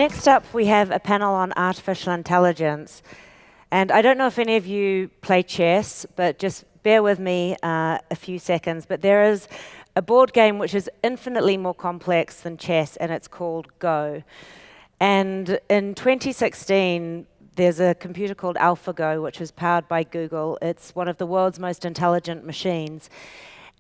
next up, we have a panel on artificial intelligence. And I don't know if any of you play chess, but just bear with me a few seconds. But there is a board game which is infinitely more complex than chess, and it's called Go. And in 2016, there's a computer called AlphaGo, which is powered by Google. It's one of the world's most intelligent machines.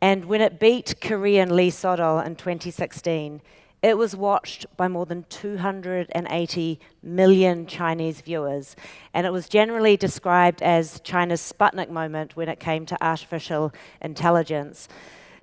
And when it beat Korean Lee Sedol in 2016, it was watched by more than 280 million Chinese viewers. And it was generally described as China's Sputnik moment when it came to artificial intelligence.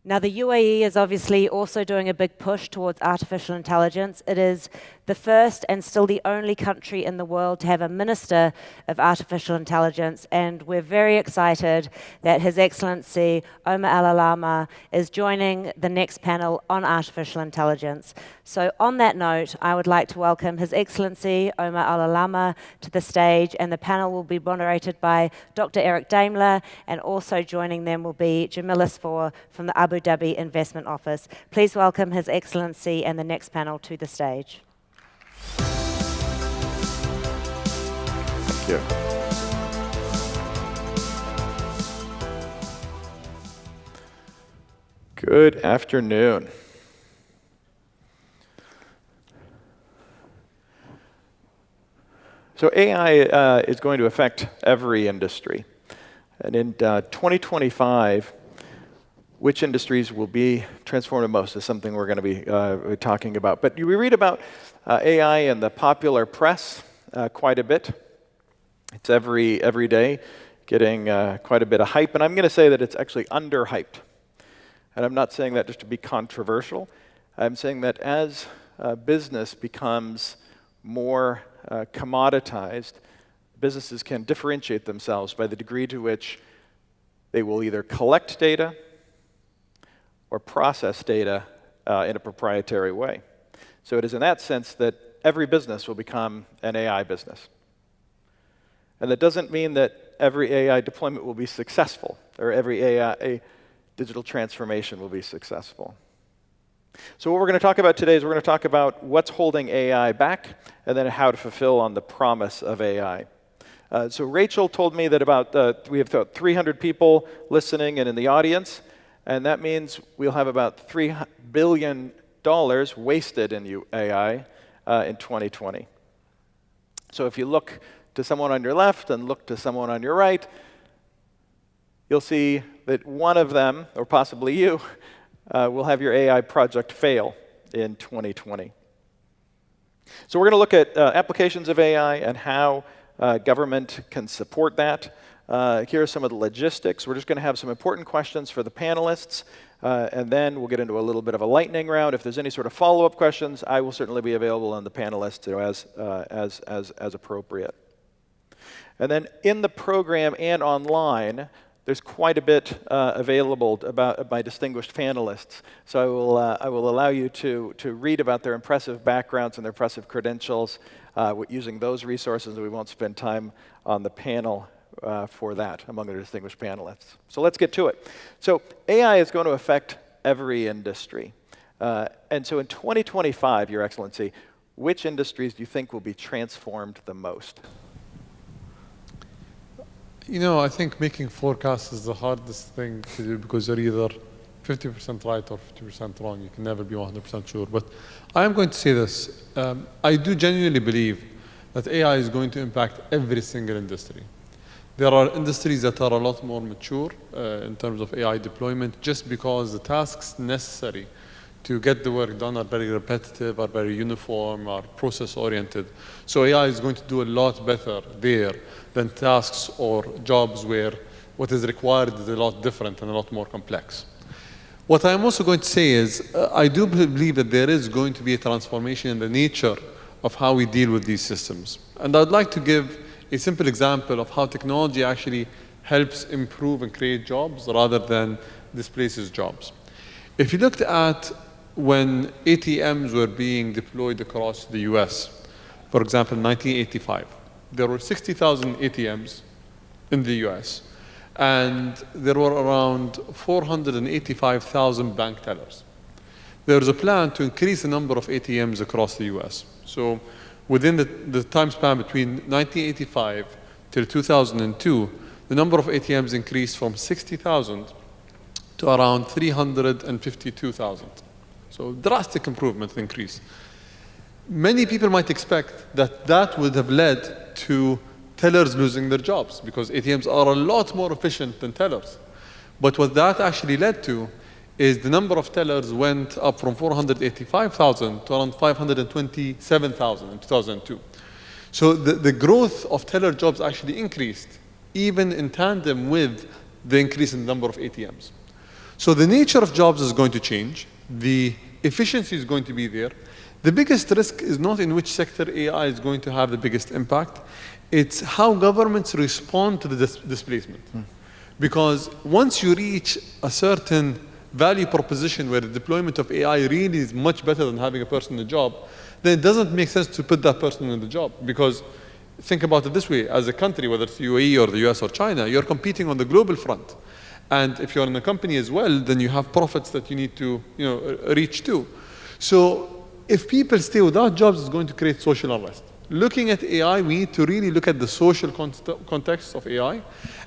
Now, the UAE is obviously also doing a big push towards artificial intelligence. It is the first and still the only country in the world to have a minister of artificial intelligence, and we're very excited that His Excellency Omar AlOlama is joining the next panel on artificial intelligence. So on that note, I would like to welcome His Excellency Omar AlOlama to the stage, and the panel will be moderated by Dr. Eric Daimler, and also joining them will be Jamil Asfour from the Abu Dhabi Investment Office. Please welcome His Excellency and the next panel to the stage. Thank you. Good afternoon. So AI is going to affect every industry. And in 2025, which industries will be transformed the most is something we're going to be talking about. But we read about AI in the popular press quite a bit. It's every day getting quite a bit of hype. And I'm going to say that it's actually underhyped. And I'm not saying that just to be controversial. I'm saying that as business becomes more commoditized, businesses can differentiate themselves by the degree to which they will either collect data or process data in a proprietary way. So it is in that sense that every business will become an AI business. And that doesn't mean that every AI deployment will be successful, or every AI digital transformation will be successful. So what we're going to talk about today is we're going to talk about what's holding AI back, and then how to fulfill on the promise of AI. So Rachel told me that we have about 300 people listening and in the audience, and that means we'll have about $3 billion wasted in AI in 2020. So if you look to someone on your left and look to someone on your right, you'll see that one of them, or possibly you, will have your AI project fail in 2020. So we're going to look at applications of AI and how government can support that. Here are some of the logistics. We're just going to have some important questions for the panelists, and then we'll get into a little bit of a lightning round. If there's any sort of follow-up questions, I will certainly be available on the panelists as appropriate. And then in the program and online, there's quite a bit available about my distinguished panelists. So I will allow you to read about their impressive backgrounds and their impressive credentials using those resources, and we won't spend time on the panel for that among the distinguished panelists. So let's get to it. So AI is going to affect every industry. And so in 2025, Your Excellency, which industries do you think will be transformed the most? You know, I think making forecasts is the hardest thing to do because you're either 50% right or 50% wrong. You can never be 100% sure. But I am going to say this. I do genuinely believe that AI is going to impact every single industry. There are industries that are a lot more mature in terms of AI deployment just because the tasks necessary to get the work done are very repetitive, are very uniform, are process-oriented. So AI is going to do a lot better there than tasks or jobs where what is required is a lot different and a lot more complex. What I'm also going to say is I do believe that there is going to be a transformation in the nature of how we deal with these systems. And I'd like to give a simple example of how technology actually helps improve and create jobs rather than displaces jobs. If you looked at when ATMs were being deployed across the US, for example, in 1985, there were 60,000 ATMs in the US, and there were around 485,000 bank tellers. There was a plan to increase the number of ATMs across the US. So within the time span between 1985 till 2002, the number of ATMs increased from 60,000 to around 352,000. So drastic improvement increase. Many people might expect that that would have led to tellers losing their jobs because ATMs are a lot more efficient than tellers. But what that actually led to is the number of tellers went up from 485,000 to around 527,000 in 2002. So the growth of teller jobs actually increased, even in tandem with the increase in the number of ATMs. So the nature of jobs is going to change. The efficiency is going to be there. The biggest risk is not in which sector AI is going to have the biggest impact. It's how governments respond to the displacement. Because once you reach a certain value proposition where the deployment of AI really is much better than having a person in the job, then it doesn't make sense to put that person in the job. Because think about it this way, as a country, whether it's UAE or the US or China, you're competing on the global front. And if you're in a company as well, then you have profits that you need to reach to. So if people stay without jobs, it's going to create social unrest. Looking at AI, we need to really look at the social context of AI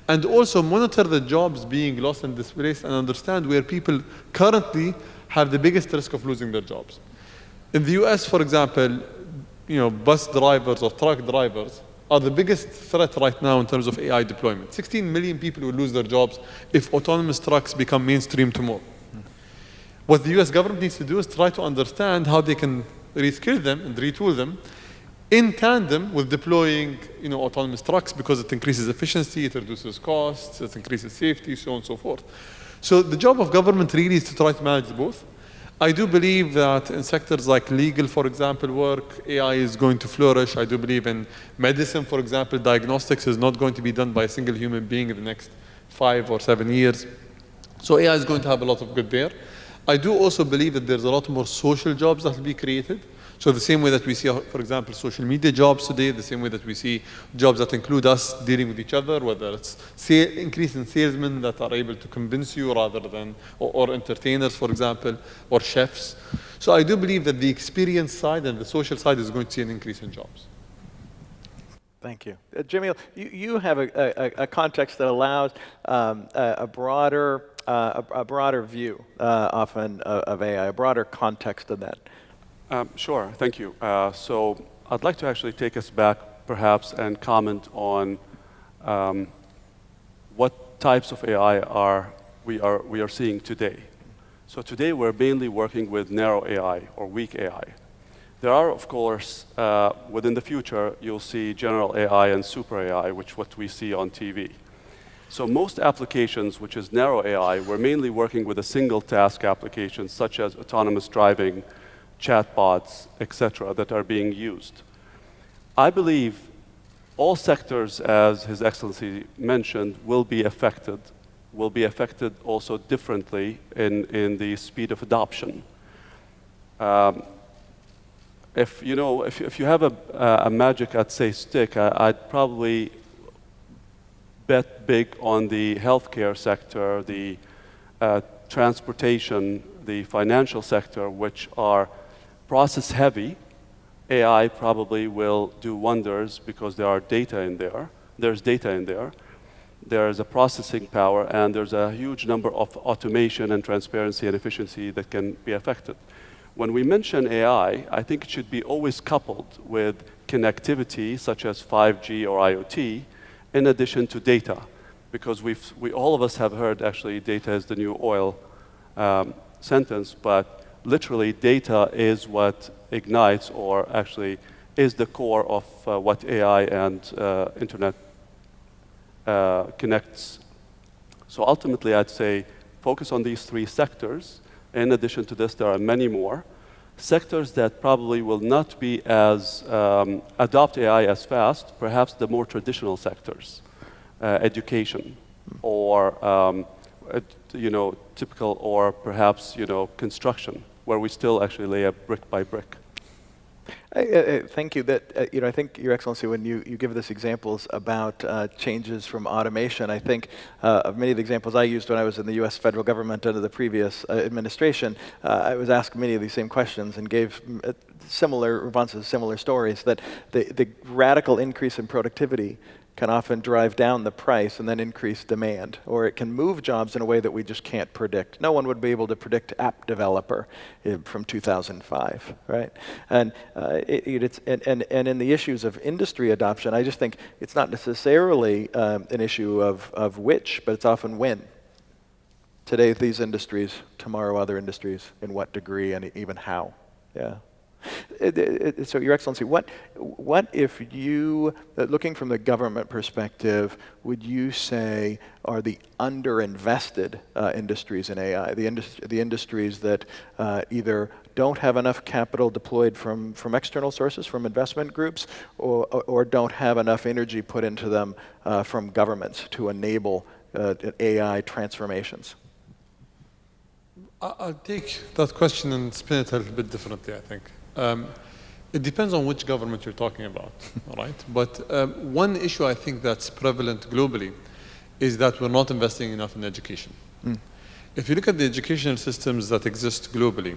and also monitor the jobs being lost and displaced and understand where people currently have the biggest risk of losing their jobs. In the US, for example, bus drivers or truck drivers are the biggest threat right now in terms of AI deployment. 16 million people will lose their jobs if autonomous trucks become mainstream tomorrow. What the US government needs to do is try to understand how they can reskill them and retool them in tandem with deploying autonomous trucks because it increases efficiency, it reduces costs, it increases safety, so on and so forth. So the job of government really is to try to manage both. I do believe that in sectors like legal, for example, work, AI is going to flourish. I do believe in medicine, for example, diagnostics is not going to be done by a single human being in the next 5 or 7 years. So AI is going to have a lot of good there. I do also believe that there's a lot more social jobs that will be created. So the same way that we see, for example, social media jobs today, the same way that we see jobs that include us dealing with each other, whether it's increase in salesmen that are able to convince you rather than, or entertainers, for example, or chefs. So I do believe that the experience side and the social side is going to see an increase in jobs. Thank you. Jamil, you have a context that allows a broader view often of AI, a broader context of that. Sure, thank you. So I'd like to actually take us back perhaps and comment on what types of AI we are seeing today. So today we're mainly working with narrow AI or weak AI. There are, of course, within the future, you'll see general AI and super AI, which what we see on TV. So most applications, which is narrow AI, we're mainly working with a single task application, such as autonomous driving, chatbots, etc., that are being used. I believe all sectors, as His Excellency mentioned, will be affected also differently in the speed of adoption. If you have a magic, I'd say, stick, I'd probably bet big on the healthcare sector, the transportation, the financial sector, which are process heavy. AI probably will do wonders because there are data in there. There's data in there. There's a processing power, and there's a huge number of automation and transparency and efficiency that can be affected. When we mention AI, I think it should be always coupled with connectivity, such as 5G or IoT, in addition to data, because all of us have heard actually data is the new oil sentence, but literally data is what ignites or actually is the core of what AI and internet connects. So ultimately, I'd say focus on these 3 sectors. In addition to this, there are many more sectors that probably will not be as adopt AI as fast, perhaps the more traditional sectors, education or typical, or perhaps construction, where we still actually lay a brick by brick. Thank you. I think, Your Excellency, when you give us examples about changes from automation, I think of many of the examples I used when I was in the U.S. federal government under the previous administration. I was asked many of these same questions and gave similar responses, similar stories, that the radical increase in productivity can often drive down the price and then increase demand, or it can move jobs in a way that we just can't predict. No one would be able to predict app developer from 2005, right? And in the issues of industry adoption, I just think it's not necessarily an issue of which, but it's often when. Today these industries, tomorrow other industries, in what degree and even how, yeah. So, Your Excellency, what if you, looking from the government perspective, would you say are the underinvested industries in AI, the industries that either don't have enough capital deployed from external sources, from investment groups, or don't have enough energy put into them from governments to enable AI transformations? I'll take that question and spin it a little bit differently, I think. It depends on which government you're talking about, all right? But one issue I think that's prevalent globally is that we're not investing enough in education. If you look at the educational systems that exist globally,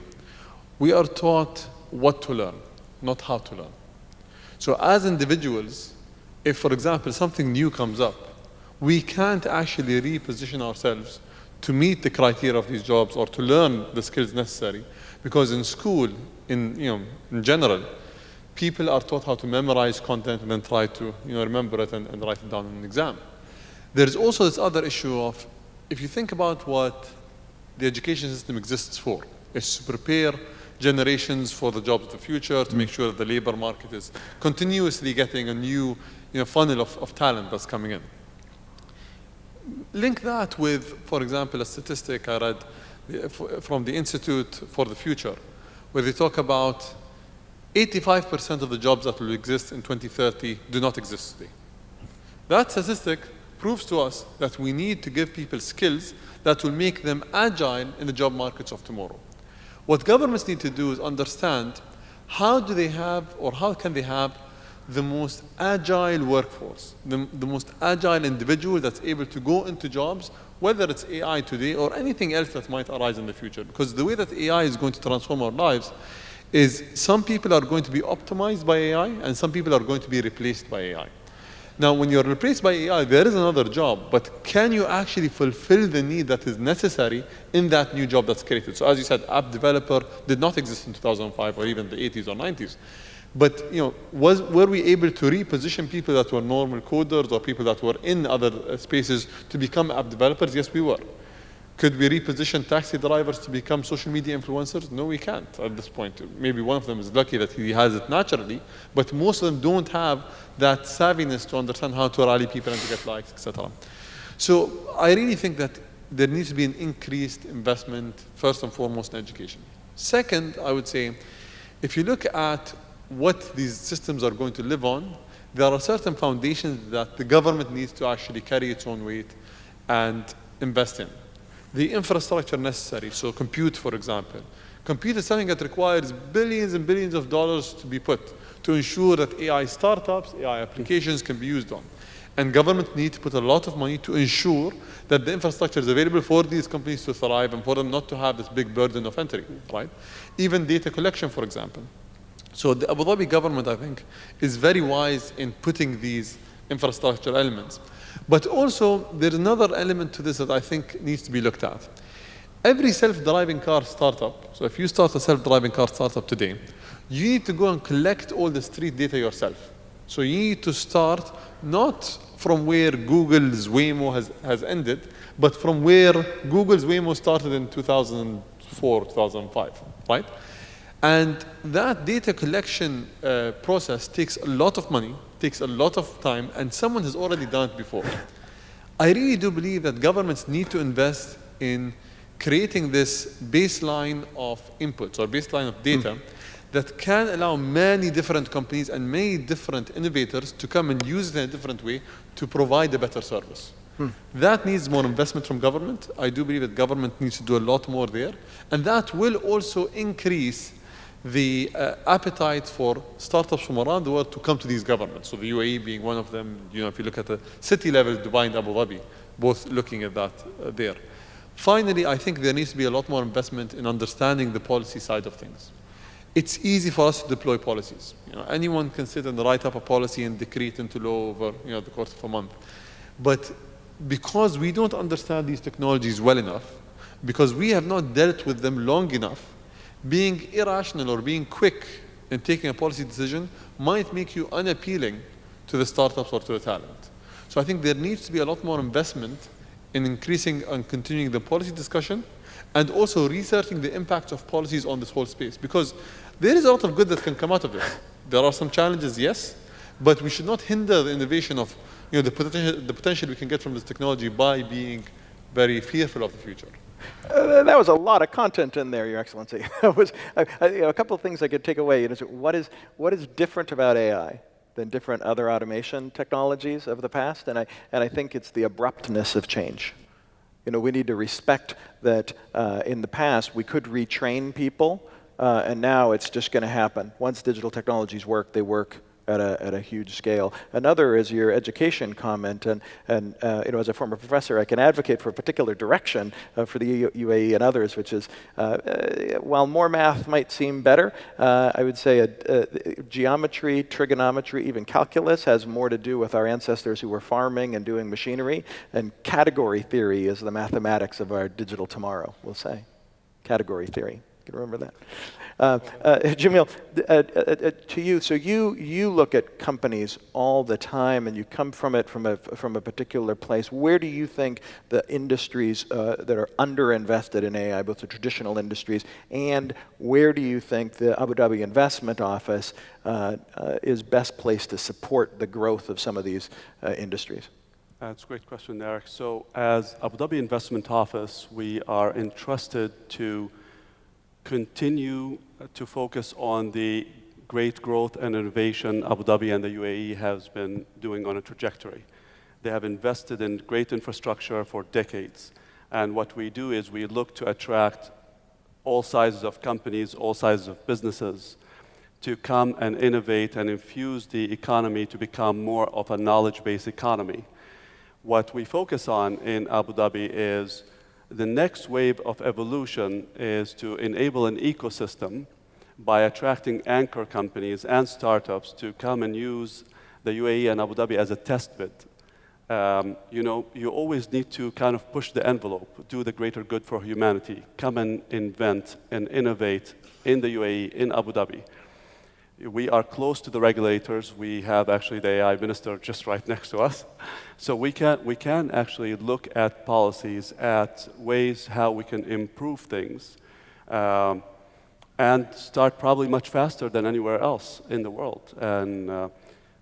we are taught what to learn, not how to learn. So as individuals, if, for example, something new comes up, we can't actually reposition ourselves to meet the criteria of these jobs or to learn the skills necessary, because in school, in general, people are taught how to memorize content and then try to remember it and write it down in an exam. There's also this other issue of, if you think about what the education system exists for, is to prepare generations for the jobs of the future, to make sure that the labor market is continuously getting a new funnel of talent that's coming in. Link that with, for example, a statistic I read from the Institute for the Future, where they talk about 85% of the jobs that will exist in 2030 do not exist today. That statistic proves to us that we need to give people skills that will make them agile in the job markets of tomorrow. What governments need to do is understand how do they have, or how can they have, the most agile workforce, the most agile individual that's able to go into jobs, whether it's AI today or anything else that might arise in the future. Because the way that AI is going to transform our lives is some people are going to be optimized by AI and some people are going to be replaced by AI. Now, when you're replaced by AI, there is another job, but can you actually fulfill the need that is necessary in that new job that's created? So as you said, app developer did not exist in 2005 or even the 80s or 90s. But were we able to reposition people that were normal coders or people that were in other spaces to become app developers? Yes, we were. Could we reposition taxi drivers to become social media influencers? No, we can't at this point. Maybe one of them is lucky that he has it naturally, but most of them don't have that savviness to understand how to rally people and to get likes, etc. So I really think that there needs to be an increased investment, first and foremost, in education. Second, I would say, if you look at what these systems are going to live on, there are certain foundations that the government needs to actually carry its own weight and invest in. The infrastructure necessary, so compute, for example. Compute is something that requires billions and billions of dollars to be put to ensure that AI startups, AI applications can be used on. And government need to put a lot of money to ensure that the infrastructure is available for these companies to thrive and for them not to have this big burden of entry, right? Even data collection, for example. So the Abu Dhabi government, I think, is very wise in putting these infrastructure elements. But also, there's another element to this that I think needs to be looked at. Every self-driving car startup, so if you start a self-driving car startup today, you need to go and collect all the street data yourself. So you need to start not from where Google's Waymo has ended, but from where Google's Waymo started in 2004, 2005, right? And that data collection process takes a lot of money, takes a lot of time, and someone has already done it before. I really do believe that governments need to invest in creating this baseline of inputs or baseline of data that can allow many different companies and many different innovators to come and use it in a different way to provide a better service. That needs more investment from government. I do believe that government needs to do a lot more there. And that will also increase the appetite for startups from around the world to come to these governments. So the UAE being one of them. If you look at the city level, Dubai and Abu Dhabi, both looking at that there. Finally, I think there needs to be a lot more investment in understanding the policy side of things. It's easy for us to deploy policies. Anyone can sit and write up a policy and decree it into law over the course of a month. But because we don't understand these technologies well enough, because we have not dealt with them long enough, being irrational or being quick in taking a policy decision might make you unappealing to the startups or to the talent. So I think there needs to be a lot more investment in increasing and continuing the policy discussion, and also researching the impacts of policies on this whole space. Because there is a lot of good that can come out of this. There are some challenges, yes, but we should not hinder the innovation of the potential we can get from this technology by being very fearful of the future. That was a lot of content in there, Your Excellency. That was a couple of things I could take away. What is different about AI than different other automation technologies of the past? And I think it's the abruptness of change. We need to respect that in the past we could retrain people, and now it's just going to happen. Once digital technologies work, they work at a huge scale. Another is your education comment, and as a former professor, I can advocate for a particular direction for the UAE and others, which is while more math might seem better, I would say geometry, trigonometry, even calculus has more to do with our ancestors who were farming and doing machinery, and category theory is the mathematics of our digital tomorrow, we'll say. Category theory. You can remember that. Jamil, to you, so you look at companies all the time, and you come from it from a particular place. Where do you think the industries that are underinvested in AI, both the traditional industries, and where do you think the Abu Dhabi Investment Office is best placed to support the growth of some of these industries? That's a great question, Eric. So as Abu Dhabi Investment Office, we are entrusted to continue to focus on the great growth and innovation Abu Dhabi and the UAE has been doing on a trajectory. They have invested in great infrastructure for decades. And what we do is we look to attract all sizes of companies, all sizes of businesses to come and innovate and infuse the economy to become more of a knowledge-based economy. What we focus on in Abu Dhabi is the next wave of evolution is to enable an ecosystem by attracting anchor companies and startups to come and use the UAE and Abu Dhabi as a test bed. You always need to kind of push the envelope, do the greater good for humanity, come and invent and innovate in the UAE, in Abu Dhabi. We are close to the regulators. We have actually the AI minister just right next to us. So we can actually look at policies, at ways how we can improve things, and start probably much faster than anywhere else in the world. And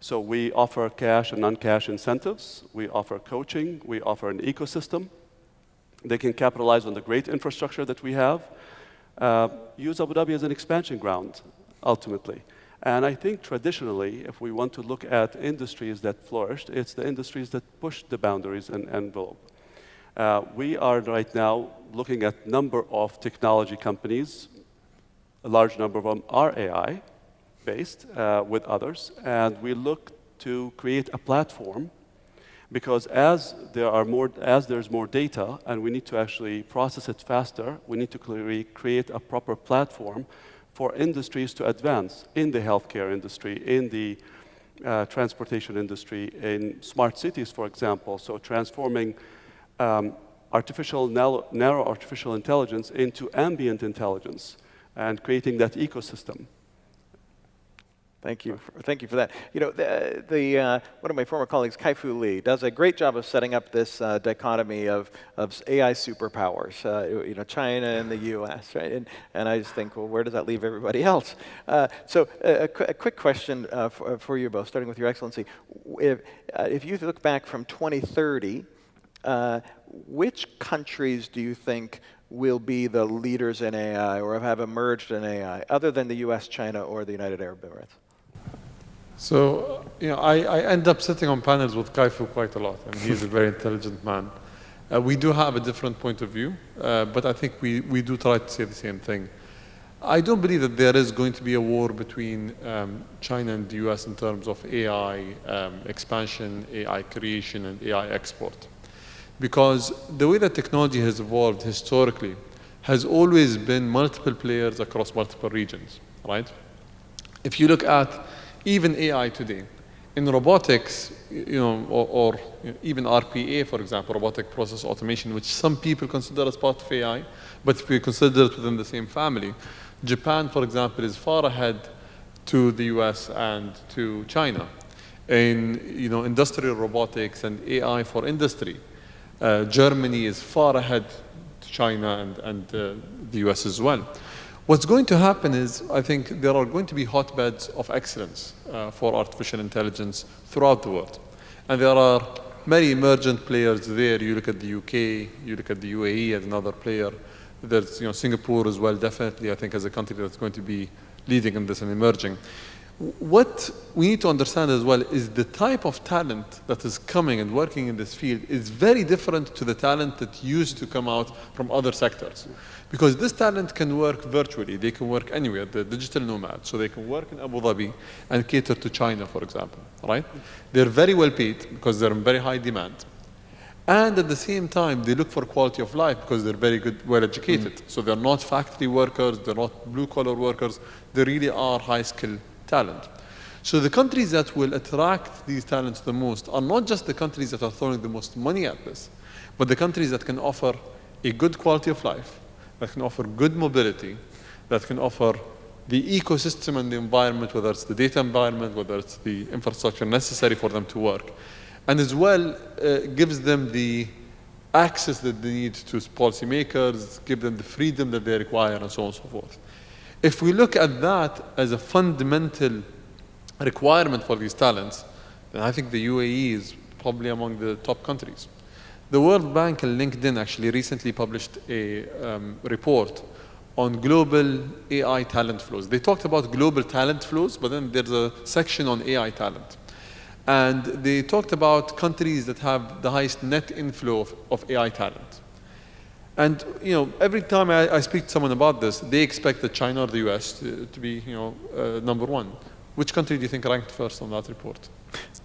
so we offer cash and non-cash incentives. We offer coaching. We offer an ecosystem. They can capitalize on the great infrastructure that we have. Use Abu Dhabi as an expansion ground, ultimately. And I think traditionally, if we want to look at industries that flourished, it's the industries that pushed the boundaries and envelope. We are right now looking at a number of technology companies. A large number of them are AI-based with others. And we look to create a platform because as there's more data and we need to actually process it faster, we need to create a proper platform for industries to advance in the healthcare industry, in the transportation industry, in smart cities, for example. So transforming narrow artificial intelligence into ambient intelligence and creating that ecosystem. Thank you for that. One of my former colleagues, Kai-Fu Lee, does a great job of setting up this dichotomy of AI superpowers. China and the U.S. Right, and I just think, well, where does that leave everybody else? So a quick question for you both, starting with Your Excellency. If you look back from 2030, which countries do you think will be the leaders in AI or have emerged in AI, other than the U.S., China, or the United Arab Emirates? So, I end up sitting on panels with Kai-Fu quite a lot, and he's a very intelligent man. We do have a different point of view, but I think we do try to say the same thing. I don't believe that there is going to be a war between China and the US in terms of AI expansion, AI creation, and AI export. Because the way that technology has evolved historically has always been multiple players across multiple regions, right? If you look at even AI today, in robotics, or even RPA, for example, robotic process automation, which some people consider as part of AI, but if we consider it within the same family, Japan, for example, is far ahead to the US and to China in industrial robotics and AI for industry. Germany is far ahead to China and the US as well. What's going to happen is, I think there are going to be hotbeds of excellence for artificial intelligence throughout the world. And there are many emergent players there. You look at the UK, you look at the UAE as another player. There's Singapore as well, definitely, I think, as a country that's going to be leading in this and emerging. What we need to understand as well is the type of talent that is coming and working in this field is very different to the talent that used to come out from other sectors. Because this talent can work virtually. They can work anywhere, the digital nomad. So they can work in Abu Dhabi and cater to China, for example, right? They're very well paid because they're in very high demand. And at the same time, they look for quality of life because they're very good, well educated. So they're not factory workers, they're not blue collar workers. They really are high skill talent. So the countries that will attract these talents the most are not just the countries that are throwing the most money at this, but the countries that can offer a good quality of life, that can offer good mobility, that can offer the ecosystem and the environment, whether it's the data environment, whether it's the infrastructure necessary for them to work, and as well gives them the access that they need to policymakers, give them the freedom that they require, and so on and so forth. If we look at that as a fundamental requirement for these talents, then I think the UAE is probably among the top countries. The World Bank and LinkedIn actually recently published a report on global AI talent flows. They talked about global talent flows, but then there's a section on AI talent. And they talked about countries that have the highest net inflow of AI talent. And every time I speak to someone about this, they expect that China or the US to be number one. Which country do you think ranked first on that report?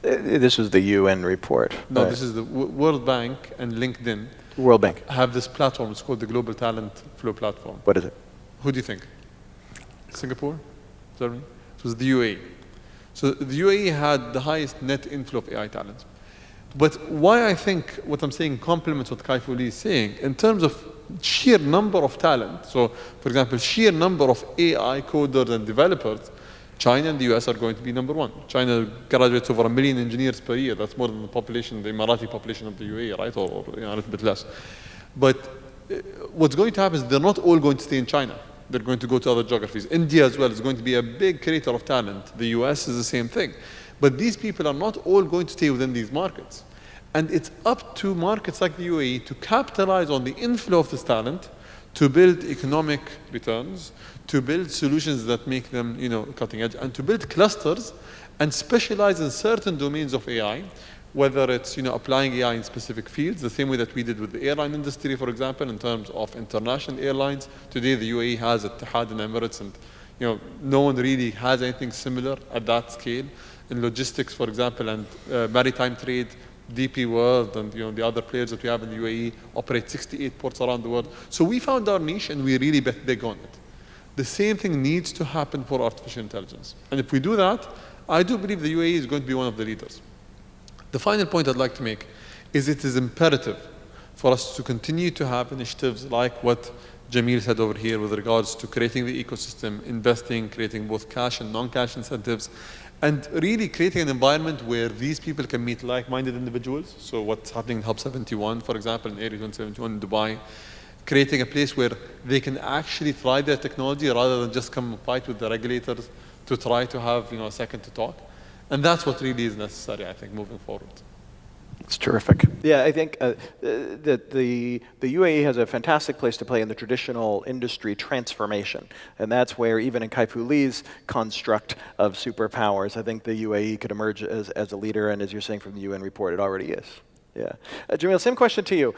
This was the UN report. No, this is the World Bank and LinkedIn. World Bank. Have this platform. It's called the Global Talent Flow Platform. What is it? Who do you think? Singapore? Germany? It was the UAE. So the UAE had the highest net inflow of AI talent. But why I think what I'm saying complements what Kaifouli is saying, in terms of sheer number of talent, so for example, sheer number of AI coders and developers, China and the US are going to be number one. China graduates over 1 million engineers per year. That's more than the population, the Emirati population of the UAE, right? Or a little bit less. But what's going to happen is they're not all going to stay in China. They're going to go to other geographies. India as well is going to be a big creator of talent. The US is the same thing. But these people are not all going to stay within these markets. And it's up to markets like the UAE to capitalize on the inflow of this talent to build economic returns, to build solutions that make them cutting edge, and to build clusters and specialize in certain domains of AI, whether it's applying AI in specific fields, the same way that we did with the airline industry, for example, in terms of international airlines. Today the UAE has Etihad and Emirates, and no one really has anything similar at that scale. In logistics, for example, and maritime trade, DP World and the other players that we have in the UAE operate 68 ports around the world. So we found our niche and we really bet big on it. The same thing needs to happen for artificial intelligence. And if we do that, I do believe the UAE is going to be one of the leaders. The final point I'd like to make is it is imperative for us to continue to have initiatives like what Jamil said over here with regards to creating the ecosystem, investing, creating both cash and non-cash incentives, and really creating an environment where these people can meet like-minded individuals. So what's happening in Hub 71, for example, in Area 171 in Dubai, creating a place where they can actually try their technology rather than just come and fight with the regulators to try to have a second to talk. And that's what really is necessary, I think, moving forward. It's terrific. Yeah, I think that the UAE has a fantastic place to play in the traditional industry transformation. And that's where, even in Kaifouli's construct of superpowers, I think the UAE could emerge as a leader. And as you're saying from the UN report, it already is. Yeah. Jamil, same question to you.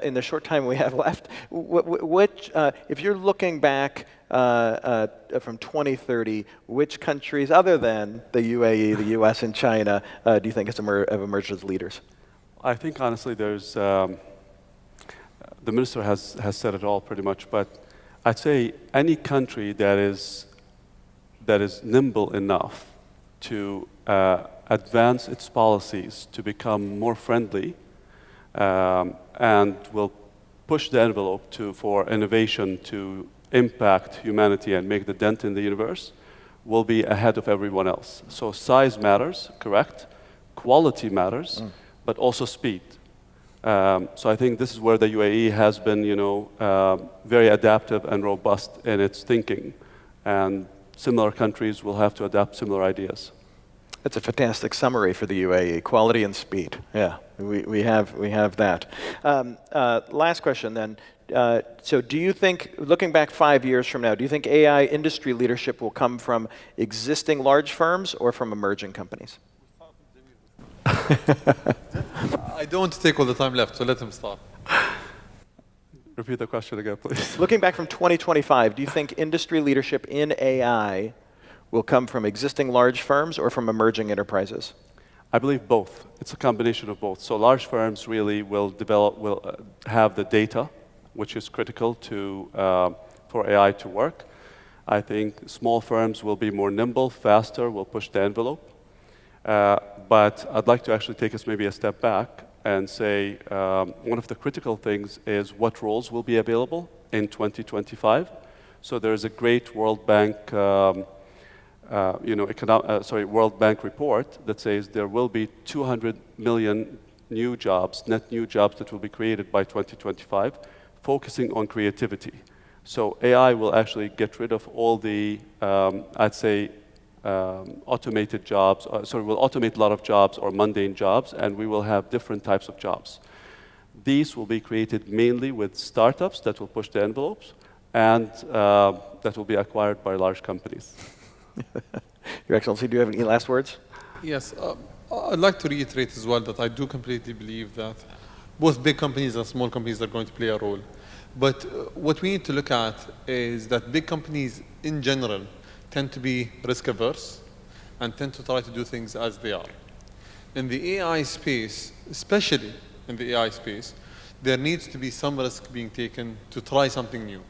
In the short time we have left, if you're looking back from 2030, which countries other than the UAE, the US, and China do you think have emerged as leaders? I think honestly, there's the minister has said it all pretty much, but I'd say any country that is nimble enough to advance its policies to become more friendly and will push the envelope for innovation to impact humanity and make the dent in the universe will be ahead of everyone else. So size matters, correct? Quality matters, but also speed. So I think this is where the UAE has been, very adaptive and robust in its thinking, and similar countries will have to adapt similar ideas. That's a fantastic summary for the UAE, quality and speed. Yeah, we have that. Last question then. So do you think, looking back 5 years from now, do you think AI industry leadership will come from existing large firms or from emerging companies? I don't want to take all the time left, so let him start. Repeat the question again, please. Looking back from 2025, do you think industry leadership in AI will come from existing large firms or from emerging enterprises? I believe both. It's a combination of both. So large firms really will have the data, which is critical for AI to work. I think small firms will be more nimble, faster, will push the envelope. But I'd like to actually take us maybe a step back and say one of the critical things is what roles will be available in 2025. So there's a great World Bank World Bank report that says there will be 200 million new jobs, net new jobs that will be created by 2025, focusing on creativity. So AI will actually get rid of all the, I'd say, automated jobs. We'll automate a lot of jobs or mundane jobs, and we will have different types of jobs. These will be created mainly with startups that will push the envelopes, and that will be acquired by large companies. Your Excellency, do you have any last words? Yes, I'd like to reiterate as well that I do completely believe that both big companies and small companies are going to play a role. But what we need to look at is that big companies in general tend to be risk averse and tend to try to do things as they are. In the AI space, especially in the AI space, there needs to be some risk being taken to try something new.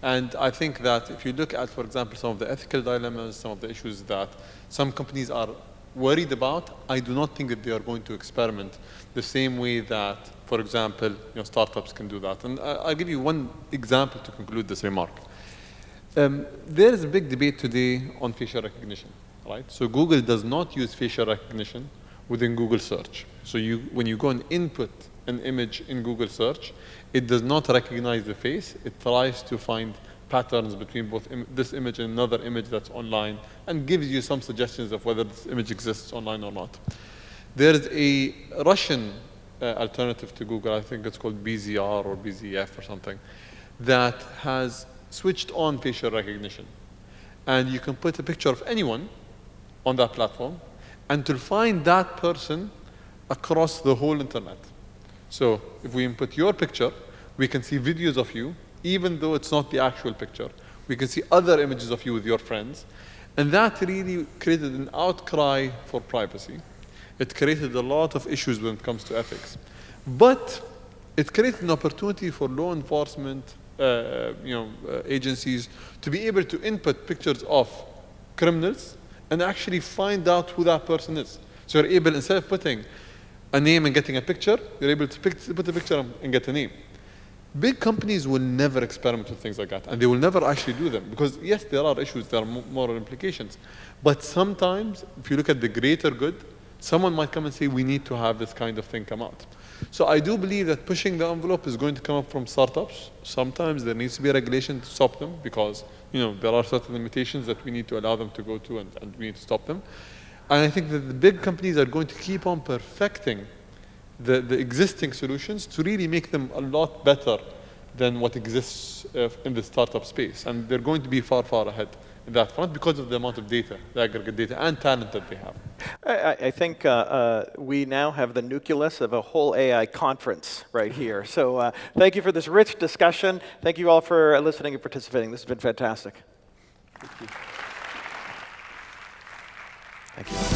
And I think that if you look at, for example, some of the ethical dilemmas, some of the issues that some companies are worried about, I do not think that they are going to experiment the same way that, for example, startups can do that. And I'll give you one example to conclude this remark. There is a big debate today on facial recognition, right? So Google does not use facial recognition within Google search. So when you go and input an image in Google search, it does not recognize the face. It tries to find patterns between both this image and another image that's online and gives you some suggestions of whether this image exists online or not. There's a Russian alternative to Google, I think it's called BZR or BZF or something, that has switched on facial recognition. And you can put a picture of anyone on that platform and to find that person across the whole internet. So if we input your picture, we can see videos of you, even though it's not the actual picture. We can see other images of you with your friends. And that really created an outcry for privacy. It created a lot of issues when it comes to ethics. But it created an opportunity for law enforcement agencies to be able to input pictures of criminals and actually find out who that person is. So you're able, instead of putting a name and getting a picture, you're able to put a picture and get a name. Big companies will never experiment with things like that, and they will never actually do them, because yes, there are issues, there are moral implications. But sometimes, if you look at the greater good, someone might come and say, we need to have this kind of thing come out. So I do believe that pushing the envelope is going to come up from startups. Sometimes there needs to be a regulation to stop them, because there are certain limitations that we need to allow them to go to, and we need to stop them. And I think that the big companies are going to keep on perfecting the existing solutions to really make them a lot better than what exists in the startup space. And they're going to be far, far ahead in that front because of the amount of data, the aggregate data, and talent that they have. I think we now have the nucleus of a whole AI conference right here. So thank you for this rich discussion. Thank you all for listening and participating. This has been fantastic. Thank you.